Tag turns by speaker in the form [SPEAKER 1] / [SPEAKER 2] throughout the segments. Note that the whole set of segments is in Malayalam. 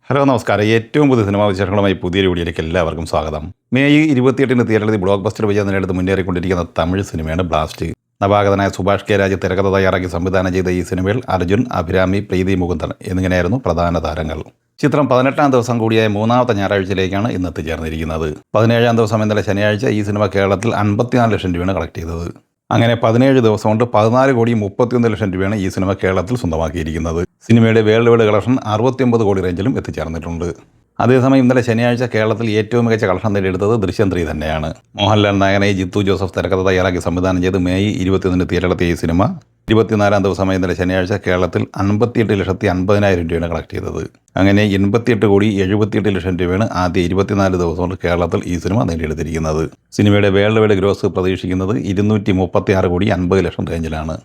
[SPEAKER 1] ഹലോ നമസ്കാരം. ഏറ്റവും പുതിയ സിനിമാ വിശേഷങ്ങളുമായി പുതിയൊരു വീഡിയോയിലേക്ക് എല്ലാവർക്കും സ്വാഗതം. മെയ് 28-ന് തിയേറ്ററിൽ ബ്ലോക്ക് ബസ്റ്റർ വിജയം നേടിയെടുത്ത് മുന്നേറിക്കൊണ്ടിരിക്കുന്ന തമിഴ് സിനിമയാണ് ബ്ലാസ്റ്റ്. നവാഗതനായ സുഭാഷ് കെ രാജ് തിരക്കഥ തയ്യാറാക്കി സംവിധാനം ചെയ്ത ഈ സിനിമയിൽ അർജുൻ, അഭിരാമി, പ്രീതി മുകുന്ദൻ എന്നിങ്ങനെയായിരുന്നു പ്രധാന താരങ്ങൾ. ചിത്രം 18-ാം ദിവസം കൂടിയായ മൂന്നാമത്തെ ഞായറാഴ്ചയിലേക്കാണ് ഇന്ന് എത്തിച്ചേർന്നിരിക്കുന്നത്. 17-ാം ദിവസം ഇന്നലെ ശനിയാഴ്ച ഈ സിനിമ കേരളത്തിൽ 54 ലക്ഷം രൂപയാണ് കളക്ട് ചെയ്തത്. അങ്ങനെ 17 ദിവസം കൊണ്ട് 14,31 ലക്ഷം രൂപയാണ് ഈ സിനിമ കേരളത്തിൽ സ്വന്തമാക്കിയിരിക്കുന്നത്. സിനിമയുടെ വേൾഡ് വൈഡ് കളക്ഷൻ 69 കോടി റേഞ്ചിലും എത്തിച്ചേർന്നിട്ടുണ്ട്. അതേസമയം ഇന്നലെ ശനിയാഴ്ച കേരളത്തിൽ ഏറ്റവും മികച്ച കളക്ഷൻ നേടിയെടുത്തത് ദൃശ്യം 3 തന്നെയാണ്. മോഹൻലാൽ നായകനായി ജിത്തു ജോസഫ് തിരക്കഥ തയ്യാറാക്കി സംവിധാനം ചെയ്ത് മെയ് 21-ന് തിയേറ്ററിലെത്തിയ ഈ സിനിമ 24-ാം ദിവസമായ ഇന്നലെ ശനിയാഴ്ച കേരളത്തിൽ 58,50,000 രൂപയാണ് കളക്ട് ചെയ്തത്. അങ്ങനെ 88,78 ലക്ഷം രൂപയാണ് ആദ്യ 24 ദിവസം കൊണ്ട് കേരളത്തിൽ ഈ സിനിമ നേടിയെടുത്തിരിക്കുന്നത്. സിനിമയുടെ വേൾഡ് വൈഡ് ഗ്രോസ് പ്രതീക്ഷിക്കുന്നത് 236,50 ലക്ഷം റേഞ്ചിലാണ്.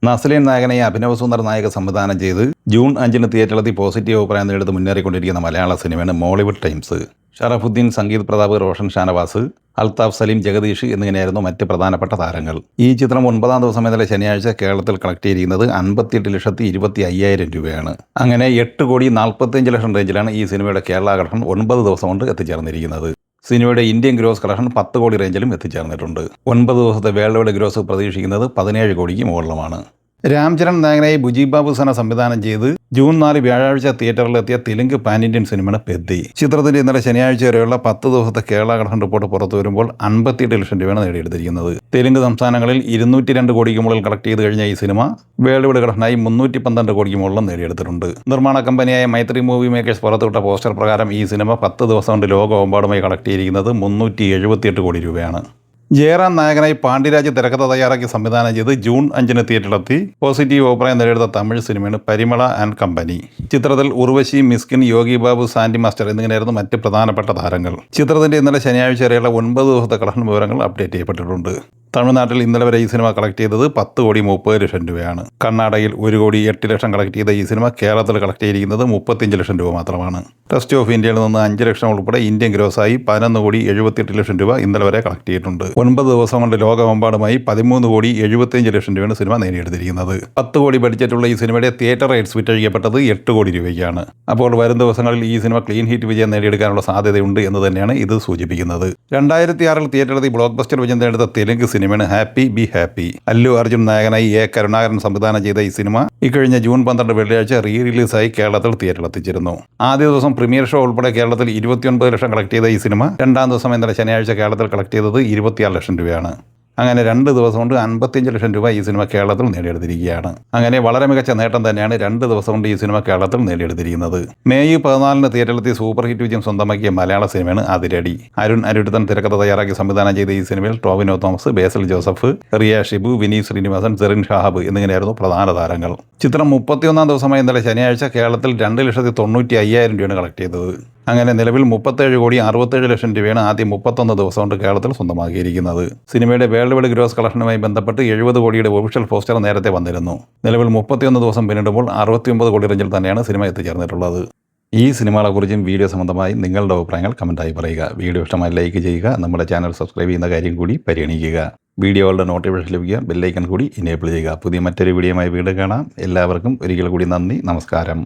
[SPEAKER 1] നസ്ലിൻ നായകനായി അഭിനവ് സുന്ദർ നായക സംവിധാനം ചെയ്ത് ജൂൺ 5-ന് തിയേറ്ററിലെത്തി പോസിറ്റീവ് അഭിപ്രായം നേടിയെടുത്ത് മുന്നേറിക്കൊണ്ടിരിക്കുന്ന മലയാള സിനിമയാണ് മോളിവുഡ് ടൈംസ്. ഷറഫുദ്ദീൻ, സംഗീത് പ്രതാപ്, റോഷൻ ഷാനവാസ്, അൽത്താഫ് സലീം, ജഗദീഷ് എന്നിങ്ങനെയായിരുന്നു മറ്റ് പ്രധാനപ്പെട്ട താരങ്ങൾ. ഈ ചിത്രം 9-ാം ദിവസം ഇന്നലെ ശനിയാഴ്ച കേരളത്തിൽ കളക്ട് ചെയ്തിരിക്കുന്നത് 58,25,000 രൂപയാണ്. അങ്ങനെ 8,45 ലക്ഷം റേഞ്ചിലാണ് ഈ സിനിമയുടെ കേരള കളക്ഷൻ 9 ദിവസം കൊണ്ട് എത്തിച്ചേർന്നിരിക്കുന്നത്. സിനിമയുടെ ഇന്ത്യൻ ഗ്രോസ് കളക്ഷൻ 10 കോടി റേഞ്ചിലും എത്തിച്ചേർന്നിട്ടുണ്ട്. 9 ദിവസത്തെ വേൾഡ് വൈഡ് ഗ്രോസ് പ്രതീക്ഷിക്കുന്നത് 17 കോടിക്ക് മുകളിലുമാണ്. രാംചരൺ നായകനായി ബുജീബ് ബാബു സന സംവിധാനം ചെയ്ത് ജൂൺ 4 വ്യാഴാഴ്ച തിയേറ്ററിലെത്തിയ തെലുങ്ക് പാൻ ഇന്ത്യൻ സിനിമയാണ് പെദ്ദി. ചിത്രത്തിന്റെ ഇന്നലെ ശനിയാഴ്ച വരെയുള്ള 10 ദിവസത്തെ കേരള കളക്ഷൻ റിപ്പോർട്ട് പുറത്തു വരുമ്പോൾ 58 ലക്ഷം രൂപയാണ് നേടിയെടുത്തിരിക്കുന്നത്. തെലുങ്ക് സംസ്ഥാനങ്ങളിൽ 202 കോടിക്ക് മുകളിൽ കളക്ട് ചെയ്ത് കഴിഞ്ഞ ഈ സിനിമ വേൾഡ് വൈഡ് കളക്ഷനായി 312 കോടിക്ക് മുകളിലും നേടിയെടുത്തിട്ടുണ്ട്. നിർമ്മാണ കമ്പനിയായ മൈത്രി മൂവി മേക്കേഴ്സ് പുറത്തുവിട്ട പോസ്റ്റർ പ്രകാരം ഈ സിനിമ 10 ദിവസം കൊണ്ട് ലോകമെമ്പാടുമായി കളക്ട് ചെയ്തിരിക്കുന്നത് 378 കോടി രൂപയാണ്. ജയറാം നായകനായി പാണ്ഡ്യരാജ് തിരക്കഥ തയ്യാറാക്കി സംവിധാനം ചെയ്ത് ജൂൺ 5-ന് തിയേറ്ററിലെത്തി പോസിറ്റീവ് അഭിപ്രായം നേടിയെടുത്ത തമിഴ് സിനിമയാണ് പരിമള ആൻഡ് കമ്പനി. ചിത്രത്തിൽ ഉർവശി, മിസ്കിൻ, യോഗി ബാബു, സാൻഡി മാസ്റ്റർ എന്നിങ്ങനെയായിരുന്നു മറ്റ് പ്രധാനപ്പെട്ട താരങ്ങൾ. ചിത്രത്തിന്റെ ഇന്നലെ ശനിയാഴ്ച വരെയുള്ള 9 ദിവസത്തെ കളക്ഷൻ വിവരങ്ങൾ അപ്ഡേറ്റ് ചെയ്യപ്പെട്ടിട്ടുണ്ട്. തമിഴ്നാട്ടിൽ ഇന്നലെ വരെ ഈ സിനിമ കളക്ട് ചെയ്തത് 10,30 ലക്ഷം രൂപയാണ്. കർണാടകയിൽ 1,08 ലക്ഷം കളക്ട് ചെയ്ത ഈ സിനിമ കേരളത്തിൽ കളക്ട് ചെയ്തിരിക്കുന്നത് 35 ലക്ഷം രൂപ മാത്രമാണ്. റെസ്റ്റ് ഓഫ് ഇന്ത്യയിൽ നിന്ന് 5 ലക്ഷം ഉൾപ്പെടെ ഇന്ത്യൻ ഗ്രോസായി 11,78 ലക്ഷം രൂപ ഇന്നലെ വരെ കളക്ട് ചെയ്തിട്ടുണ്ട്. 9 ദിവസം കൊണ്ട് ലോകമെമ്പാടുമായി 13,75 ലക്ഷം രൂപയാണ് സിനിമ നേടിയെടുത്തിരിക്കുന്നത്. 10 കോടി ബഡ്ജറ്റുള്ള ഈ സിനിമയുടെ തിയേറ്റർ റൈറ്റ്സ് വിറ്റഴിക്കപ്പെട്ടത് 8 കോടി രൂപയ്ക്കാണ്. അപ്പോൾ വരും ദിവസങ്ങളിൽ ഈ സിനിമ ക്ലീൻ ഹിറ്റ് വിജയം നേടിയെടുക്കാനുള്ള സാധ്യതയുണ്ട് എന്ന് തന്നെയാണ് ഇത് സൂചിപ്പിക്കുന്നത്. 2006-ൽ തിയേറ്ററിലെത്തി ബ്ലോക്ക് ബസ്റ്റർ വിജയം നേടിയെടുത്ത തെലുങ്ക് സിനിമയാണ് happy be happy. Allu Arjun നായകനായി എ കരുണാകരൻ സംവിധാനം ചെയ്ത ഈ സിനിമ ഇക്കഴിഞ്ഞ ജൂൺ 12 വെള്ളിയാഴ്ച റീ റിലീസായി കേരളത്തിൽ തിയേറ്ററിലെത്തിച്ചിരുന്നു. ആദ്യ ദിവസം പ്രീമിയർ ഷോ ഉൾപ്പെടെ കേരളത്തിൽ 29 ലക്ഷം കളക്ട് ചെയ്ത ഈ സിനിമ 2-ാം ദിവസം ഇന്നലെ ശനിയാഴ്ച കേരളത്തിൽ കളക്ട് ചെയ്തത് 26 ലക്ഷം രൂപയാണ്. അങ്ങനെ 2 ദിവസം കൊണ്ട് 55 ലക്ഷം രൂപ ഈ സിനിമ കേരളത്തിൽ നേടിയെടുത്തിരിക്കുകയാണ്. അങ്ങനെ വളരെ മികച്ച നേട്ടം തന്നെയാണ് 2 ദിവസം കൊണ്ട് ഈ സിനിമ കേരളത്തിൽ നേടിയെടുത്തിരിക്കുന്നത്. മെയ് 14-ന് തിയേറ്ററിലെത്തി സൂപ്പർ ഹിറ്റ് വിജയം സ്വന്തമാക്കിയ മലയാള സിനിമയാണ് അതിരടി. അരുൺ അരുട്ടൻ തിരക്കഥ തയ്യാറാക്കി സംവിധാനം ചെയ്ത ഈ സിനിമയിൽ ടോവിനോ തോമസ്, ബേസിൽ ജോസഫ്, റിയ ഷിബു, വിനീത് ശ്രീനിവാസൻ, സെറിൻ ഷാഹബ് എന്നിങ്ങനെയായിരുന്നു പ്രധാന താരങ്ങൾ. ചിത്രം 31-ാം ദിവസമായ ഇന്നലെ ശനിയാഴ്ച കേരളത്തിൽ 2,95,000 രൂപയാണ് കളക്ട് ചെയ്തത്. അങ്ങനെ നിലവിൽ 37,67 ലക്ഷം രൂപയാണ് ആദ്യ 31 ദിവസം കൊണ്ട് കേരളത്തിൽ സ്വന്തമാക്കിയിരിക്കുന്നത്. സിനിമയുടെ വേൾഡ് വൈഡ് ഗ്രോസ് കളക്ഷനുമായി ബന്ധപ്പെട്ട് 70 കോടിയുടെ ഒഫീഷ്യൽ പോസ്റ്റർ നേരത്തെ വന്നിരുന്നു. നിലവിൽ 31 ദിവസം പിന്നിടുമ്പോൾ 69 കോടി റേഞ്ചിൽ തന്നെയാണ് സിനിമ എത്തിച്ചേർന്നിട്ടുള്ളത്. ഈ സിനിമകളെക്കുറിച്ചും വീഡിയോ സംബന്ധമായി നിങ്ങളുടെ അഭിപ്രായങ്ങൾ കമൻറ്റായി പറയുക. വീഡിയോ ഇഷ്ടമായി ലൈക്ക് ചെയ്യുക. നമ്മുടെ ചാനൽ സബ്സ്ക്രൈബ് ചെയ്യുന്ന കാര്യം കൂടി പരിഗണിക്കുക. വീഡിയോകളുടെ നോട്ടിഫിക്കേഷൻ ലഭിക്കുക ബെല്ലൈക്കൺ കൂടി ഇനേബിൾ ചെയ്യുക. പുതിയ മറ്റൊരു വീഡിയോയുമായി വീണ്ടും കാണാം. എല്ലാവർക്കും ഒരിക്കൽ കൂടി നന്ദി, നമസ്കാരം.